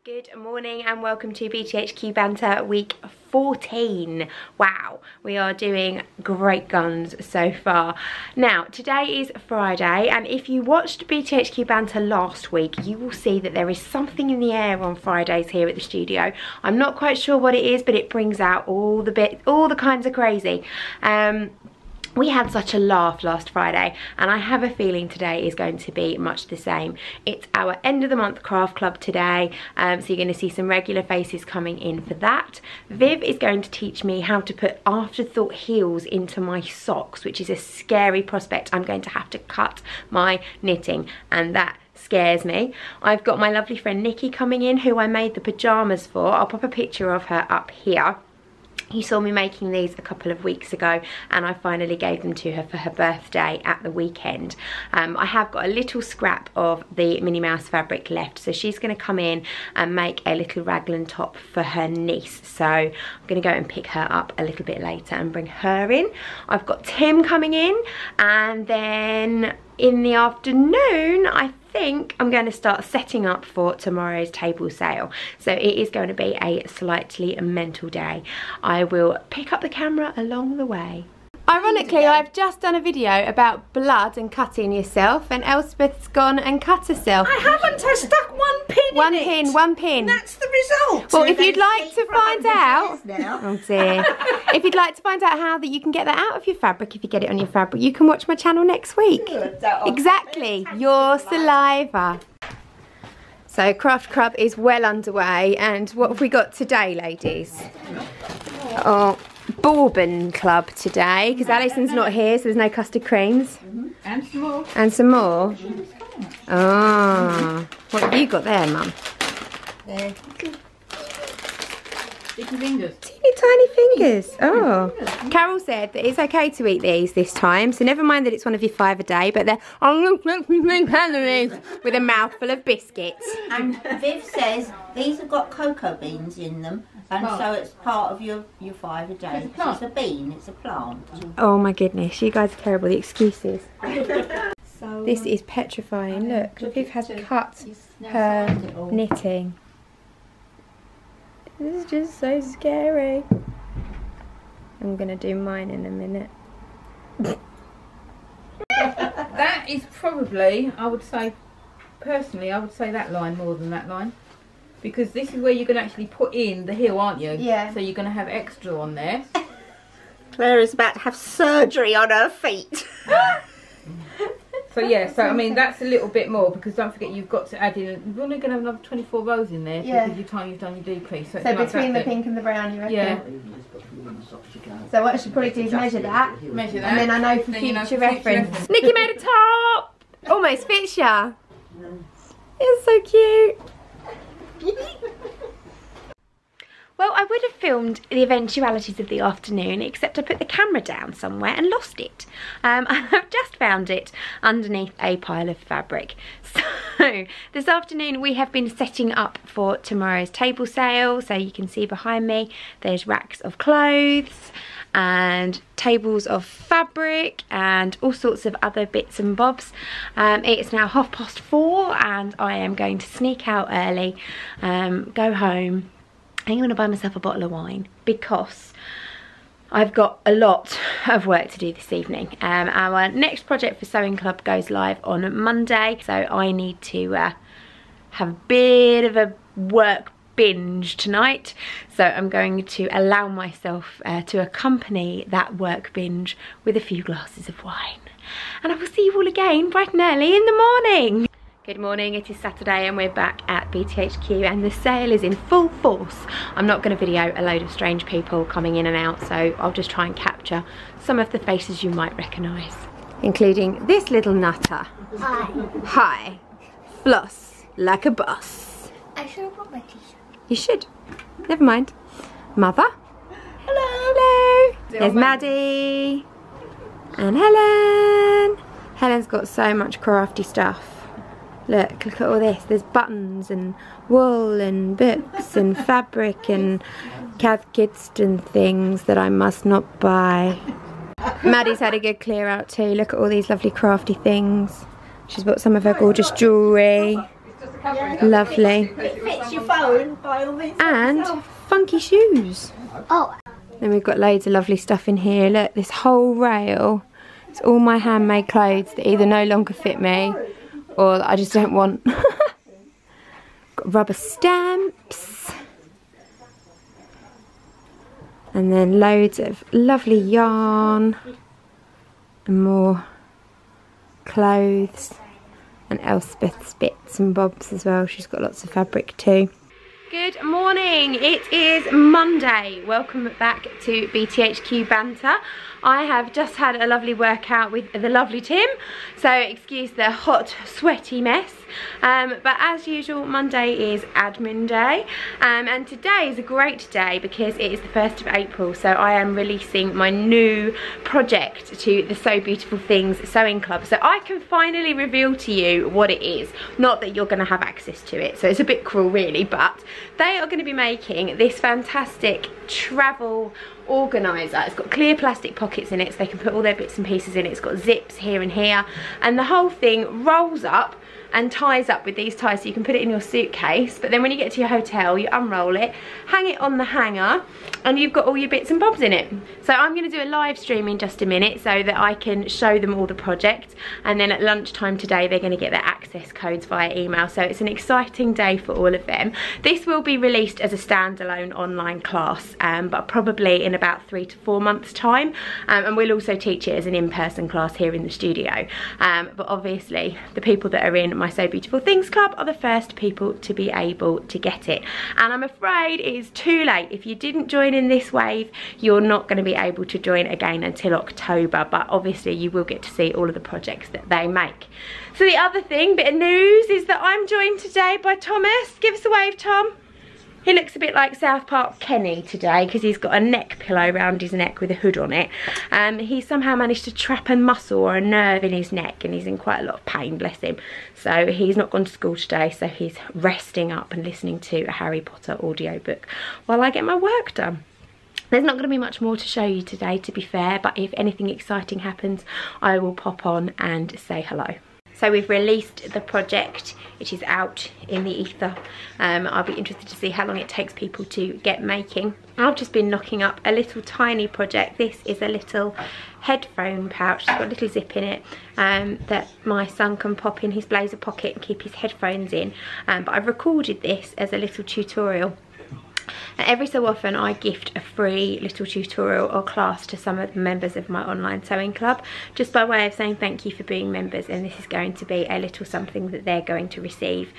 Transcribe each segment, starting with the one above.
Good morning and welcome to BTHQ Banter week 14. Wow, we are doing great guns so far. Now, today is Friday, and if you watched BTHQ Banter last week, you will see that there is something in the air on Fridays here at the studio. I'm not quite sure what it is, but it brings out all the kinds of crazy. We had such a laugh last Friday, and I have a feeling today is going to be much the same. It's our end of the month craft club today, so you're going to see some regular faces coming in for that. Viv is going to teach me how to put afterthought heels into my socks, which is a scary prospect. I'm going to have to cut my knitting, and that scares me. I've got my lovely friend Nikki coming in, who I made the pyjamas for. I'll pop a picture of her up here. You saw me making these a couple of weeks ago, and I finally gave them to her for her birthday at the weekend. I have got a little scrap of the Minnie Mouse fabric left, so she's going to come in and make a little raglan top for her niece. So I'm going to go and pick her up a little bit later and bring her in. I've got Tim coming in, and then in the afternoon I think I'm going to start setting up for tomorrow's table sale. So it is going to be a slightly mental day. I will pick up the camera along the way. Ironically, I've just done a video about blood and cutting yourself, and Elspeth's gone and cut herself. I haven't, I stuck one pin One in pin, it. one pin. That's the result. Well, if you'd like to find out, oh dear. If you'd like to find out how that you can get that out of your fabric, if you get it on your fabric, you can watch my channel next week. Exactly, your saliva. So Craft Club is well underway, and what have we got today, ladies? Oh, Bourbon Club today, because Alison's not here, so there's no custard creams. And some more. And some more. Ah, what have you got there, Mum? Sticky fingers. Teeny tiny fingers. Oh. Carol said that it's okay to eat these this time, so never mind that it's one of your 5 a day, but they're with a mouthful of biscuits. And Viv says these have got cocoa beans in them, and so it's part of your 5 a day. It's a bean, it's a plant. Oh my goodness, you guys are terrible, the excuses. This is petrifying. Look, Viv has cut her knitting. This is just so scary. I'm gonna do mine in a minute. That is probably, I would say, personally, I would say that line more than that line. Because this is where you're going to actually put in the heel, aren't you? Yeah. So you're going to have extra on there. Claire is about to have surgery on her feet. So yeah, so I mean that's a little bit more, because don't forget you've got to add in, you're only going to have another 24 rows in there, because your time you've done your decrease. So between the pink and the brown, you reckon? Yeah. So what I should probably do is measure that. Measure that. And then I know for future reference. Nikki made a top! Almost fits ya. It's so cute. Well, I would have filmed the eventualities of the afternoon, except I put the camera down somewhere and lost it. I've just found it underneath a pile of fabric. So this afternoon we have been setting up for tomorrow's table sale. So you can see behind me there's racks of clothes and tables of fabric and all sorts of other bits and bobs. It's now 4:30 and I am going to sneak out early, go home. I'm going to buy myself a bottle of wine because I've got a lot of work to do this evening. Our next project for Sewing Club goes live on Monday, so I need to have a bit of a work binge tonight. So I'm going to allow myself to accompany that work binge with a few glasses of wine. And I will see you all again bright and early in the morning. Good morning, it is Saturday and we're back at BTHQ and the sale is in full force. I'm not going to video a load of strange people coming in and out, so I'll just try and capture some of the faces you might recognise. Including this little nutter. Hi. Hi. Floss like a boss. I should have brought my t-shirt. You should. Never mind. Mother. Hello. Hello. There's Maddie. And Helen. Helen's got so much crafty stuff. Look at all this. There's buttons and wool and books and fabric and Cath Kidston things that I must not buy. Maddie's had a good clear out too. Look at all these lovely crafty things. She's bought some of her gorgeous jewellery. Lovely. It fits your 5 going, by all means. And funky shoes. Oh, Then we've got loads of lovely stuff in here. Look, this whole rail. It's all my handmade clothes that either no longer fit me or that I just don't want. Got rubber stamps. And then loads of lovely yarn. And more clothes. And Elspeth's bits and bobs as well. She's got lots of fabric too. Good morning, it is Monday. Welcome back to BTHQ Banter. I have just had a lovely workout with the lovely Tim, so excuse the hot, sweaty mess. But as usual, Monday is admin day, and today is a great day because it is the 1st of April, so I am releasing my new project to the So Beautiful Things Sewing Club. So I can finally reveal to you what it is. Not that you're going to have access to it, so it's a bit cruel really, but they are going to be making this fantastic travel organiser. It's got clear plastic pockets in it so they can put all their bits and pieces in it. It's got zips here and here, and the whole thing rolls up and ties up with these ties so you can put it in your suitcase, but then when you get to your hotel you unroll it, hang it on the hanger, and you've got all your bits and bobs in it. So I'm going to do a live stream in just a minute so that I can show them all the project, and then at lunchtime today they're going to get their access codes via email, so it's an exciting day for all of them. This will be released as a standalone online class, but probably in about 3 to 4 months time, and we'll also teach it as an in-person class here in the studio, but obviously the people that are in my So Beautiful Things Club are the first people to be able to get it, and I'm afraid it is too late. If you didn't join in this wave, you're not going to be able to join again until October, but obviously you will get to see all of the projects that they make. So the other thing, bit of news, is that I'm joined today by Thomas. Give us a wave, Tom. He looks a bit like South Park Kenny today because he's got a neck pillow around his neck with a hood on it. He somehow managed to trap a muscle or a nerve in his neck and he's in quite a lot of pain, bless him. So he's not gone to school today, so he's resting up and listening to a Harry Potter audiobook while I get my work done. There's not going to be much more to show you today, to be fair, but if anything exciting happens, I will pop on and say hello. So we've released the project. It is out in the ether. I'll be interested to see how long it takes people to get making. I've just been knocking up a little tiny project. This is a little headphone pouch. It's got a little zip in it that my son can pop in his blazer pocket and keep his headphones in. But I've recorded this as a little tutorial. And every so often I gift a free little tutorial or class to some of the members of my online sewing club, just by way of saying thank you for being members, and this is going to be a little something that they're going to receive.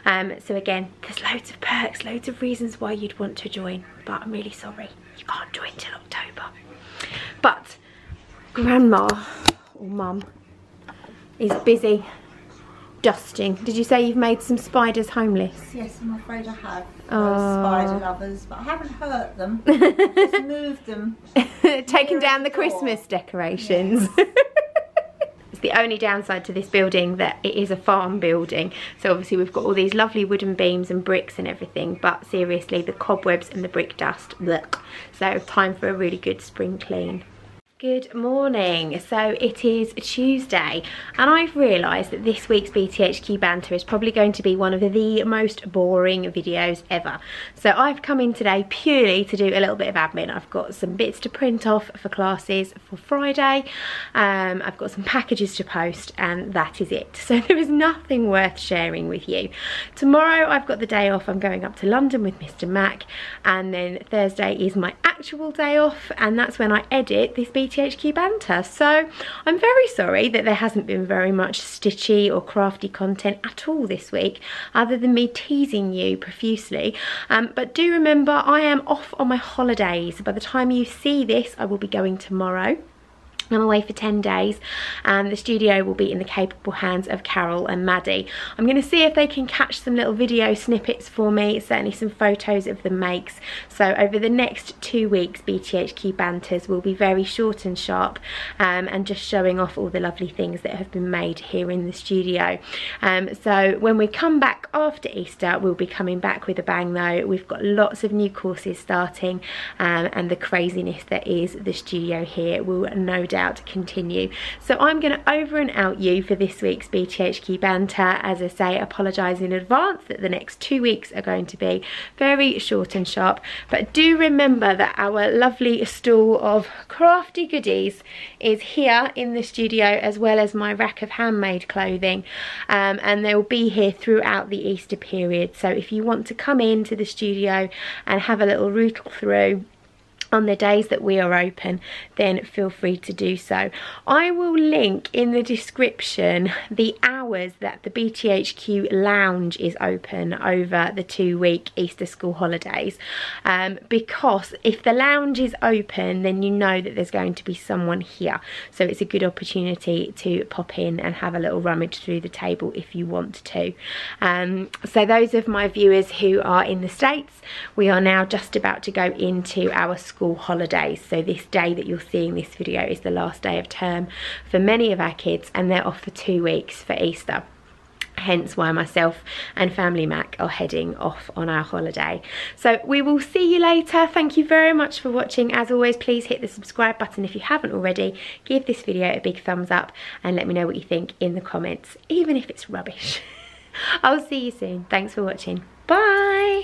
So again, there's loads of perks, loads of reasons why you'd want to join, but I'm really sorry, you can't join till October. But Grandma, or Mum, is busy dusting. Did you say you've made some spiders homeless? Yes, I'm afraid I have. Spider lovers, but I haven't hurt them. Just moved them. Taken down the Christmas decorations. Yes. It's the only downside to this building that it is a farm building, so obviously we've got all these lovely wooden beams and bricks and everything, but seriously the cobwebs and the brick dust, blech. So time for a really good spring clean. Good morning. So it is Tuesday and I've realised that this week's BTHQ Banter is probably going to be one of the most boring videos ever. So I've come in today purely to do a little bit of admin. I've got some bits to print off for classes for Friday. I've got some packages to post and that is it. So there is nothing worth sharing with you. Tomorrow I've got the day off. I'm going up to London with Mr. Mac, and then Thursday is my actual day off, and that's when I edit this BTHQ Banter. So I'm very sorry that there hasn't been very much stitchy or crafty content at all this week, other than me teasing you profusely. But do remember, I am off on my holidays. By the time you see this, I will be going tomorrow. I'm away for 10 days and the studio will be in the capable hands of Carol and Maddie. I'm going to see if they can catch some little video snippets for me, certainly some photos of the makes. So over the next 2 weeks, BTHQ Banters will be very short and sharp, and just showing off all the lovely things that have been made here in the studio. So when we come back after Easter, we'll be coming back with a bang though. We've got lots of new courses starting, and the craziness that is the studio here will no doubt doubt continue. So I'm going to over and out you for this week's BTHQ Banter. As I say, apologise in advance that the next 2 weeks are going to be very short and sharp, but do remember that our lovely stall of crafty goodies is here in the studio, as well as my rack of handmade clothing, and they'll be here throughout the Easter period. So if you want to come into the studio and have a little rootle through on the days that we are open, then feel free to do so. I will link in the description the hours that the BTHQ lounge is open over the 2-week Easter school holidays, because if the lounge is open, then you know that there's going to be someone here, so it's a good opportunity to pop in and have a little rummage through the table if you want to. So those of my viewers who are in the States, we are now just about to go into our school holidays. So this day that you're seeing this video is the last day of term for many of our kids, and they're off for 2 weeks for Easter. Hence why myself and Family Mac are heading off on our holiday. So we will see you later. Thank you very much for watching. As always, please hit the subscribe button if you haven't already. Give this video a big thumbs up and let me know what you think in the comments, even if it's rubbish. I'll see you soon. Thanks for watching. Bye.